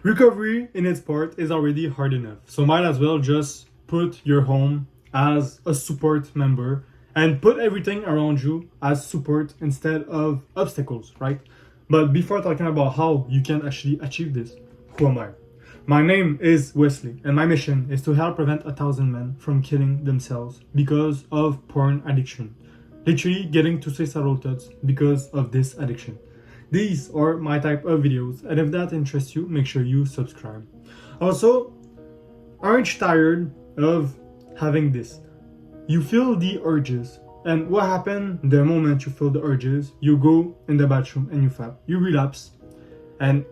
Recovery in its part is already hard enough, so might as well just put your home as a support member and put everything around you as support instead of obstacles, right? But before talking about how you can actually achieve this, who am I? My name is Wesley, and my mission is to help prevent 1,000 men from killing themselves because of porn addiction. Literally getting to suicidal thoughts because of this addiction. These are my type of videos, and if that interests you, make sure you subscribe. Also, aren't you tired of having this? You feel the urges, and what happens the moment you feel the urges? You go in the bathroom and you fap. You relapse, and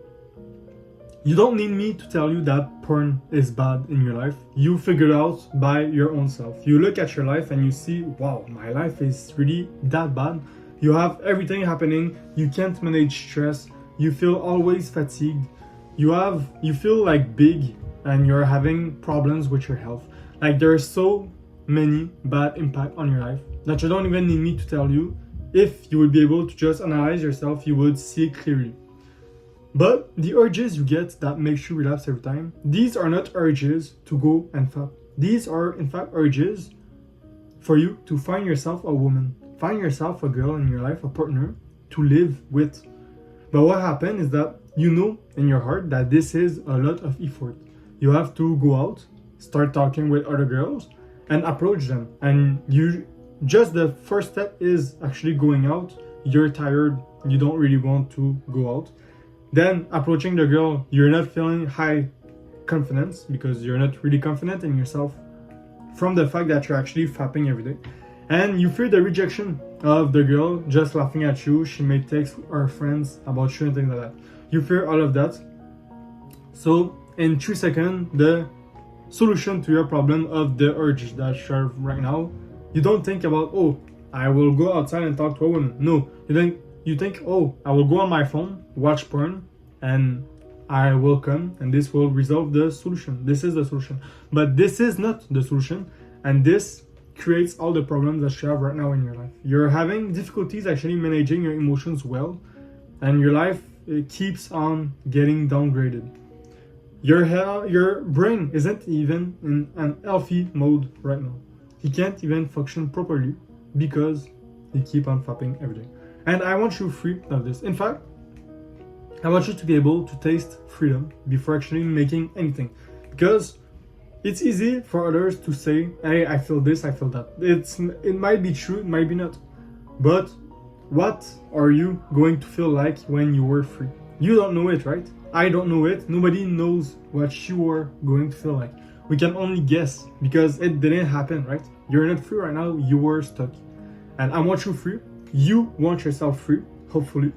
you don't need me to tell you that porn is bad in your life. You figure it out by your own self. You look at your life and you see, wow, my life is really that bad. You have everything happening. You can't manage stress. You feel always fatigued. You feel like big and you're having problems with your health. Like there are so many bad impact on your life that you don't even need me to tell you. If you would be able to just analyze yourself, you would see clearly. But the urges you get that makes you relapse every time, these are not urges to go and fap. These are in fact urges for you to find yourself a woman, find yourself a girl in your life, a partner to live with. But what happened is that you know in your heart that this is a lot of effort. You have to go out, start talking with other girls and approach them. And just the first step is actually going out. You're tired, you don't really want to go out. Then approaching the girl, you're not feeling high confidence because you're not really confident in yourself from the fact that you're actually fapping every day. And you fear the rejection of the girl just laughing at you. She may text her friends about you and things like that. You fear all of that. So in 3 seconds, the solution to your problem of the urge that you have right now, you don't think about, oh, I will go outside and talk to a woman. No, you think, oh, I will go on my phone, watch porn, and I will come, and this will resolve the solution. This is the solution. But this is not the solution, and this creates all the problems that you have right now in your life. You're having difficulties actually managing your emotions well, and your life keeps on getting downgraded. Your brain isn't even in an healthy mode right now. He can't even function properly because you keep on fapping every day. And I want you free of this. In fact, I want you to be able to taste freedom before actually making anything. Because it's easy for others to say, hey, I feel this, I feel that. It might be true, it might be not. But what are you going to feel like when you were free? You don't know it, right? I don't know it. Nobody knows what you are going to feel like. We can only guess because it didn't happen, right? You're not free right now, you were stuck. And I want you free. You want yourself free, hopefully.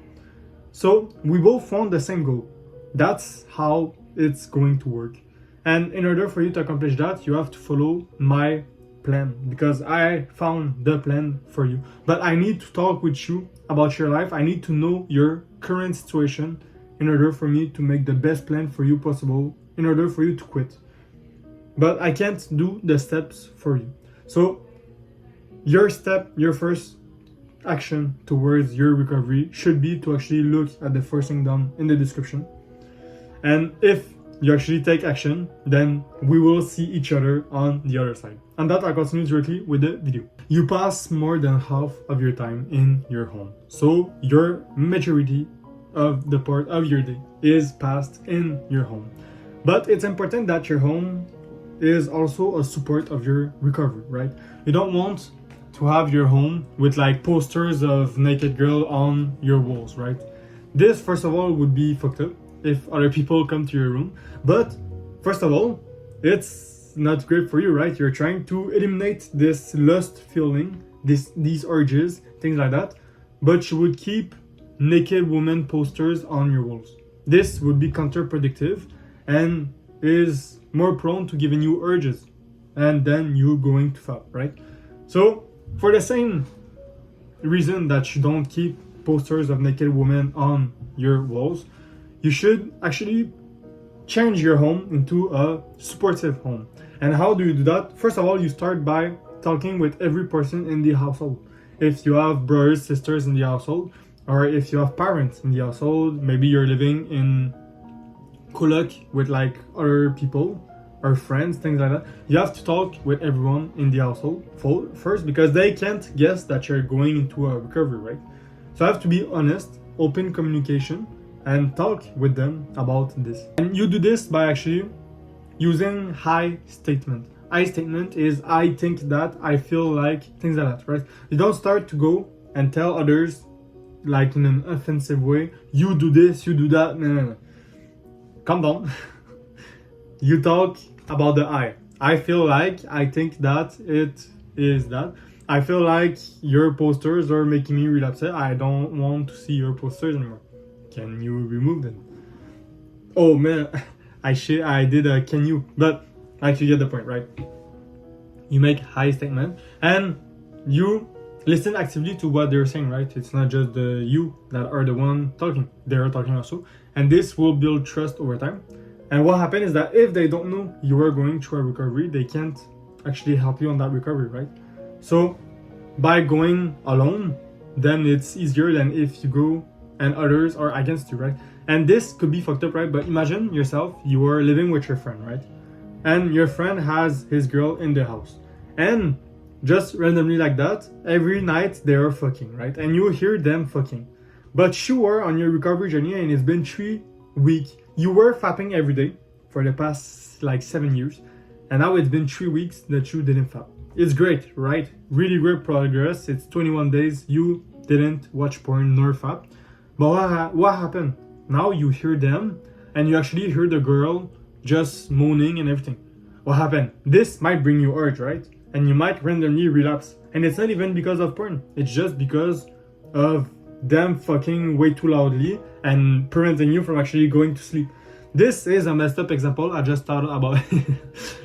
So we both found the same goal. That's how it's going to work. And in order for you to accomplish that, you have to follow my plan because I found the plan for you. But I need to talk with you about your life. I need to know your current situation in order for me to make the best plan for you possible, in order for you to quit. But I can't do the steps for you. So your first action towards your recovery should be to actually look at the first thing down in the description. And if you actually take action, then we will see each other on the other side. And that, I'll continue directly with the video. You pass more than half of your time in your home. So your majority of the part of your day is passed in your home. But it's important that your home is also a support of your recovery, right? You don't want to have your home with like posters of naked girl on your walls, right? This, first of all, would be fucked up if other people come to your room. But first of all, it's not great for you, right? You're trying to eliminate this lust feeling, these urges, things like that. But you would keep naked woman posters on your walls. This would be counterproductive and is more prone to giving you urges. And then you're going to fap, right? So for the same reason that you don't keep posters of naked women on your walls, you should actually change your home into a supportive home. And how do you do that? First of all, you start by talking with every person in the household. If you have brothers, sisters in the household, or if you have parents in the household, maybe you're living in colloque with like other people or friends, things like that, you have to talk with everyone in the household first, because they can't guess that you're going into a recovery, right? So I have to be honest, open communication, and talk with them about this. And you do this by actually using I statement. I statement is I think that, I feel like, things like that, right? You don't start to go and tell others like in an offensive way, you do this, you do that. No. Calm down. You talk about the I. I feel like, I think that, it is that. I feel like your posters are making me relapse. I don't want to see your posters anymore. Can you remove them? Oh man, I did a can you, but like you get the point, right? You make I statement and you listen actively to what they're saying, right? It's not just the you that are the one talking, they're talking also, and this will build trust over time. And what happens is that if they don't know you are going through a recovery, they can't actually help you on that recovery, right? So by going alone, then it's easier than if you go and others are against you, right? And this could be fucked up, right? But imagine yourself, you are living with your friend, right? And your friend has his girl in the house. And just randomly like that, every night they are fucking, right? And you hear them fucking. But you are on your recovery journey and it's been 3 weeks. You were fapping every day for the past like 7 years. And now it's been 3 weeks that you didn't fap. It's great, right? Really great progress. It's 21 days. You didn't watch porn nor fap. But what happened? Now you hear them and you actually hear the girl just moaning and everything. What happened? This might bring you urge, right? And you might randomly relapse. And it's not even because of porn. It's just because of them fucking way too loudly and preventing you from actually going to sleep. This is a messed up example. I just thought about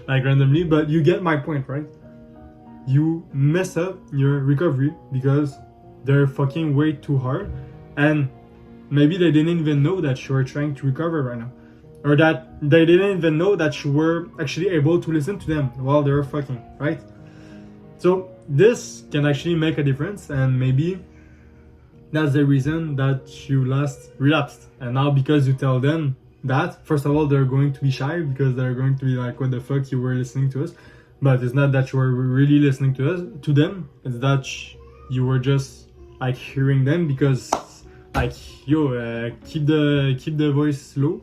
like randomly, but you get my point, right? You mess up your recovery because they're fucking way too hard, and maybe they didn't even know that you were trying to recover right now, or that they didn't even know that you were actually able to listen to them while they were fucking, right? So this can actually make a difference, and maybe that's the reason that you last relapsed. And now because you tell them that, first of all, they're going to be shy because they're going to be like, what the fuck, you were listening to us? But it's not that you were really listening to them. It's that you were just like hearing them because like, yo, keep the voice low,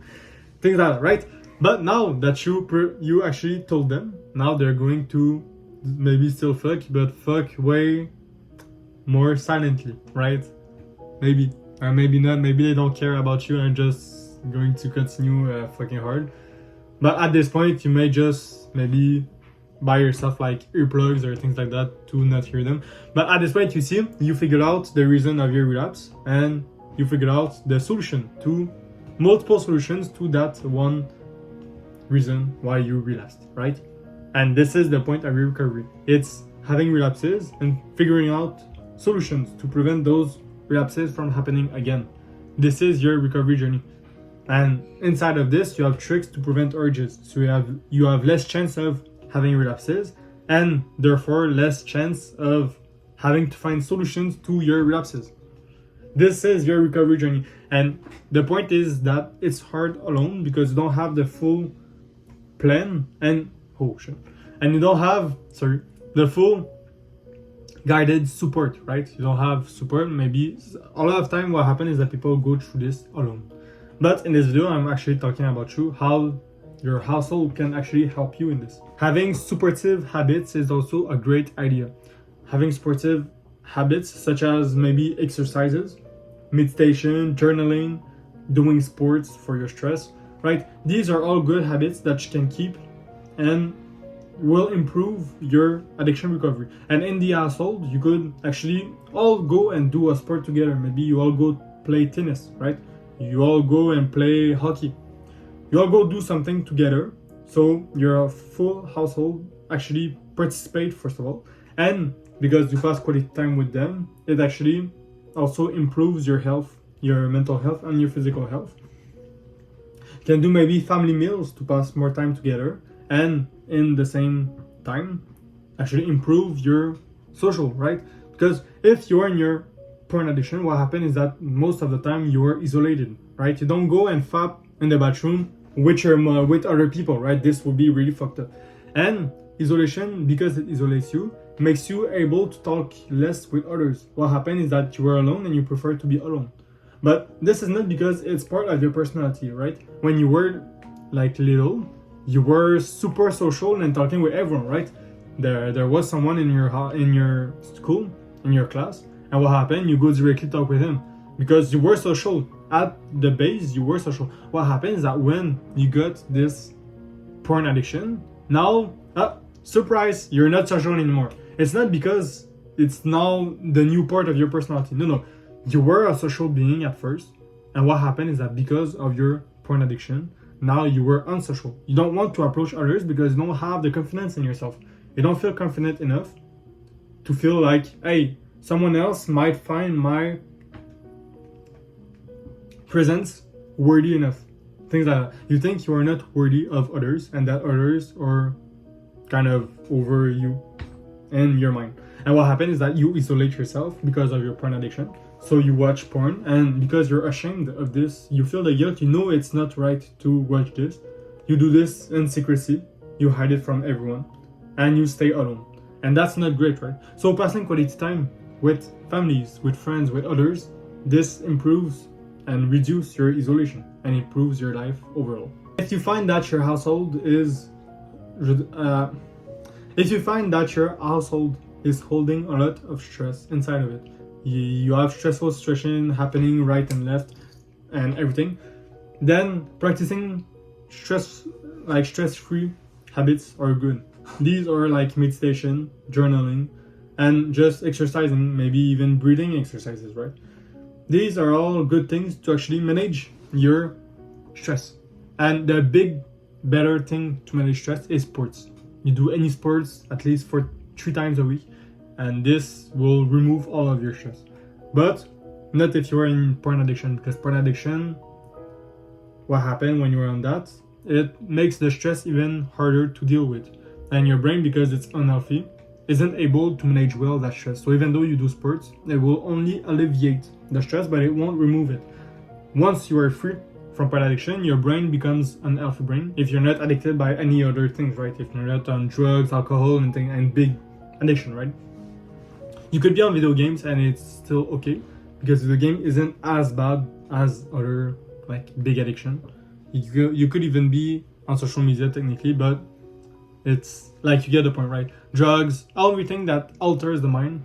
things like that, right? But now that you actually told them, now they're going to maybe still fuck, but fuck way more silently, right? Maybe, or maybe not. Maybe they don't care about you and just going to continue fucking hard. But at this point, you may just maybe buy yourself like earplugs or things like that to not hear them. But at this point, you see, you figured out the reason of your relapse and you figured out the solution to multiple solutions to that one reason why you relapsed, right? And this is the point of your recovery. It's having relapses and figuring out solutions to prevent those relapses from happening again. This is your recovery journey. And inside of this, you have tricks to prevent urges. So you have less chance of having relapses and therefore less chance of having to find solutions to your relapses. This is your recovery journey. And the point is that it's hard alone because you don't have the full plan and you don't have the full guided support, right? You don't have support. Maybe a lot of time what happens is that people go through this alone. But in this video, I'm actually talking about how your household can actually help you in this. Having supportive habits is also a great idea. Having supportive habits such as maybe exercises, meditation, journaling, doing sports for your stress, right? These are all good habits that you can keep and will improve your addiction recovery. And in the household, you could actually all go and do a sport together. Maybe you all go play tennis, right? You all go and play hockey. You all go do something together. So your full household actually participate first of all. And because you pass quality time with them, it actually also improves your health, your mental health and your physical health. You can do maybe family meals to pass more time together and in the same time actually improve your social, right? Because if you're in your porn addiction, what happens is that most of the time you are isolated, right? You don't go and fap in the bathroom with other people, right? This would be really fucked up. And isolation, because it isolates you, makes you able to talk less with others. What happens is that you are alone and you prefer to be alone. But this is not because it's part of your personality, right? When you were like little, you were super social and talking with everyone, right? There was someone in your school, in your class, and what happened? You go directly talk with him because you were social. At the base, you were social. What happens is that when you got this porn addiction, now, surprise, you're not social anymore. It's not because it's now the new part of your personality. No. You were a social being at first, and what happened is that because of your porn addiction, now you were unsocial. You don't want to approach others because you don't have the confidence in yourself. You don't feel confident enough to feel like, hey, someone else might find my presence worthy enough. Things like that. You think you are not worthy of others and that others are kind of over you in your mind. And what happens is that you isolate yourself because of your porn addiction. So you watch porn, and because you're ashamed of this, you feel the guilt. You know it's not right to watch this. You do this in secrecy. You hide it from everyone, and you stay alone. And that's not great, right? So passing quality time with families, with friends, with others, this improves and reduces your isolation and improves your life overall. If you find that your household is holding a lot of stress inside of it, you have stressful situation happening right and left and everything, then practicing stress-free habits are good. These are like meditation, journaling, and just exercising, maybe even breathing exercises, right? These are all good things to actually manage your stress. And the better thing to manage stress is sports. You do any sports at least for 3 times a week, and this will remove all of your stress. But not if you are in porn addiction, because porn addiction, what happened when you are on that, it makes the stress even harder to deal with. And your brain, because it's unhealthy, isn't able to manage well that stress. So even though you do sports, it will only alleviate the stress, but it won't remove it. Once you are free from porn addiction, your brain becomes an healthy brain. If you're not addicted by any other things, right? If you're not on drugs, alcohol, and big addiction, right? You could be on video games and it's still okay, because the game isn't as bad as other like big addiction. You could even be on social media technically, but it's like, you get the point, right? Drugs, everything that alters the mind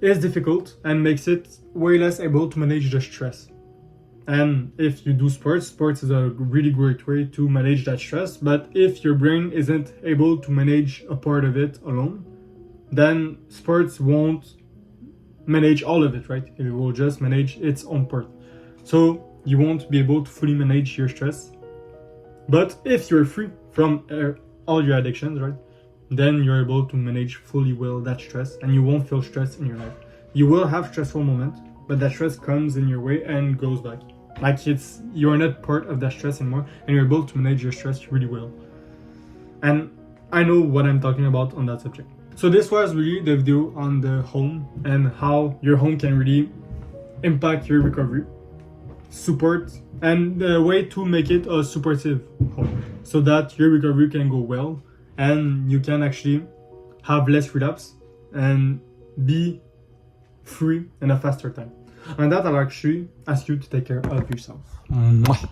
is difficult and makes it way less able to manage the stress. And if you do sports is a really great way to manage that stress. But if your brain isn't able to manage a part of it alone, then sports won't manage all of it, right? It will just manage its own part. So you won't be able to fully manage your stress. But if you're free from all your addictions, right, then you're able to manage fully well that stress, and you won't feel stress in your life. You will have stressful moments, but that stress comes in your way and goes back. Like, you're not part of that stress anymore, and you're able to manage your stress really well. And I know what I'm talking about on that subject. So this was really the video on the home and how your home can really impact your recovery, support, and the way to make it a supportive home so that your recovery can go well and you can actually have less relapse and be free in a faster time. And that, I'll actually ask you to take care of yourself. Mwah.